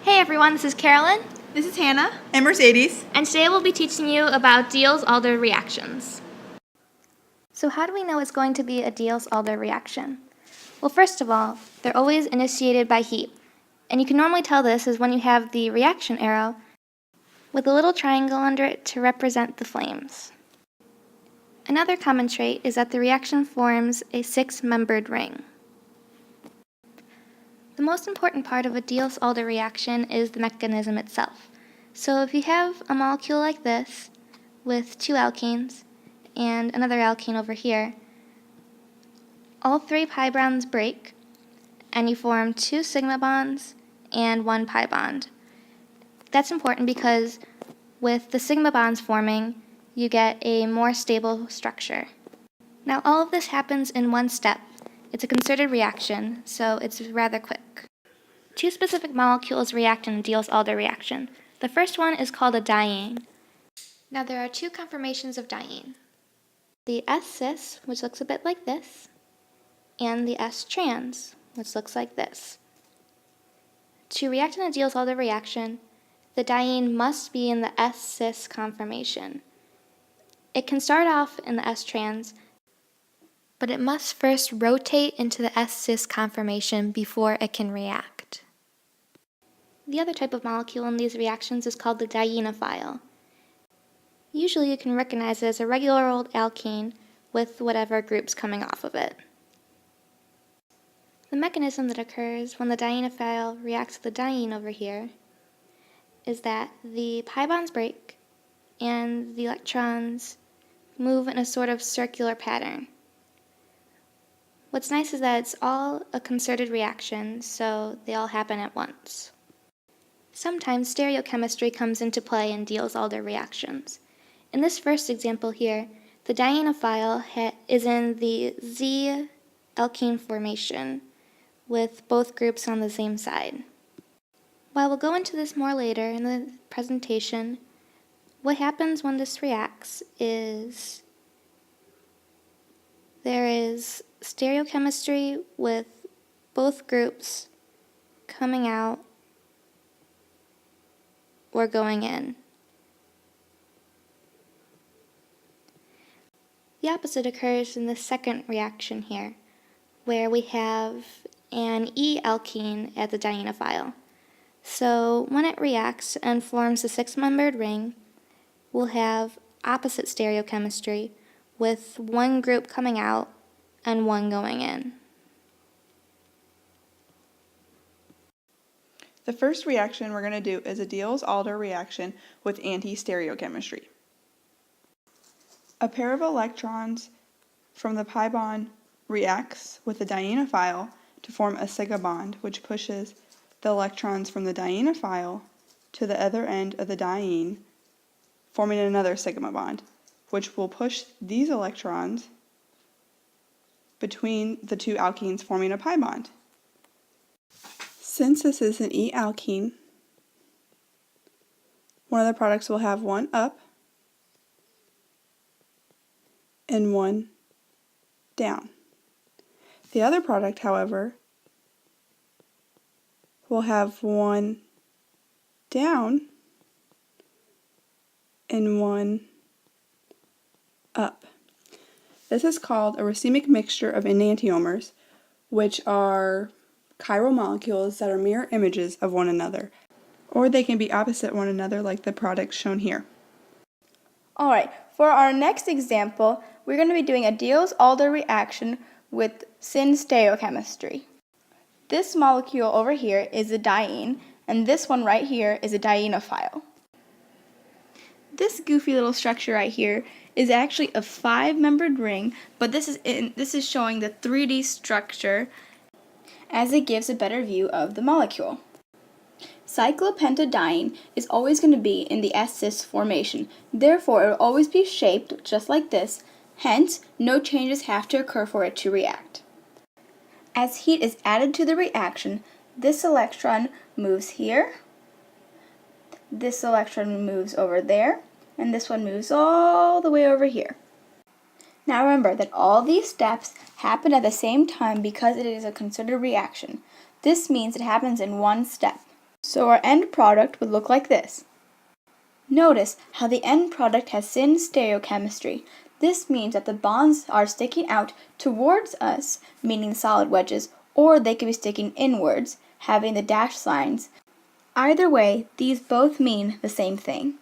Hey everyone, this is Carolyn. This is Hannah. And Mercedes. And today we'll be teaching you about Diels-Alder reactions. So how do we know it's going to be a Diels-Alder reaction? Well, first of all, they're always initiated by heat. And you can normally tell this is when you have the reaction arrow with a little triangle under it to represent the flames. Another common trait is that the reaction forms a six-membered ring. The most important part of a Diels-Alder reaction is the mechanism itself. So if you have a molecule like this with two alkenes and another alkene over here, all three pi bonds break and you form two sigma bonds and one pi bond. That's important because with the sigma bonds forming, you get a more stable structure. Now all of this happens in one step. It's a concerted reaction, so it's rather quick. Two specific molecules react in a Diels-Alder reaction. The first one is called a diene. Now there are two conformations of diene. The S-cis, which looks a bit like this, and the S-trans, which looks like this. To react in a Diels-Alder reaction, the diene must be in the S-cis conformation. It can start off in the S-trans, but it must first rotate into the S-cis conformation before it can react. The other type of molecule in these reactions is called the dienophile. Usually you can recognize it as a regular old alkene with whatever group's coming off of it. The mechanism that occurs when the dienophile reacts to the diene over here is that the pi bonds break and the electrons move in a sort of circular pattern. What's nice is that it's all a concerted reaction, so they all happen at once. Sometimes stereochemistry comes into play in Diels-Alder reactions. In this first example here, the dienophile is in the Z alkene formation with both groups on the same side. While we'll go into this more later in the presentation, what happens when this reacts is there is stereochemistry with both groups coming out or going in. The opposite occurs in the second reaction here, where we have an E alkene at the dienophile. So when it reacts and forms a six-membered ring, we'll have opposite stereochemistry with one group coming out and one going in. The first reaction we're going to do is a Diels-Alder reaction with anti-stereochemistry. A pair of electrons from the pi bond reacts with the dienophile to form a sigma bond, which pushes the electrons from the dienophile to the other end of the diene, forming another sigma bond, which will push these electrons between the two alkenes, forming a pi bond. Since this is an E alkene, one of the products will have one up and one down. The other product, however, will have one down and one up. This is called a racemic mixture of enantiomers, which are chiral molecules that are mirror images of one another, or they can be opposite one another like the products shown here. Alright, for our next example, we're going to be doing a Diels-Alder reaction with syn stereochemistry. This molecule over here is a diene, and this one right here is a dienophile. This goofy little structure right here is actually a five-membered ring, but this is showing the 3D structure as it gives a better view of the molecule. Cyclopentadiene is always going to be in the S-cis formation, therefore it will always be shaped just like this, hence no changes have to occur for it to react. As heat is added to the reaction, this electron moves here, this electron moves over there, and this one moves all the way over here. Now remember that all these steps happen at the same time because it is a concerted reaction. This means it happens in one step. So our end product would look like this. Notice how the end product has syn stereochemistry. This means that the bonds are sticking out towards us, meaning solid wedges, or they could be sticking inwards, having the dashed lines. Either way, these both mean the same thing.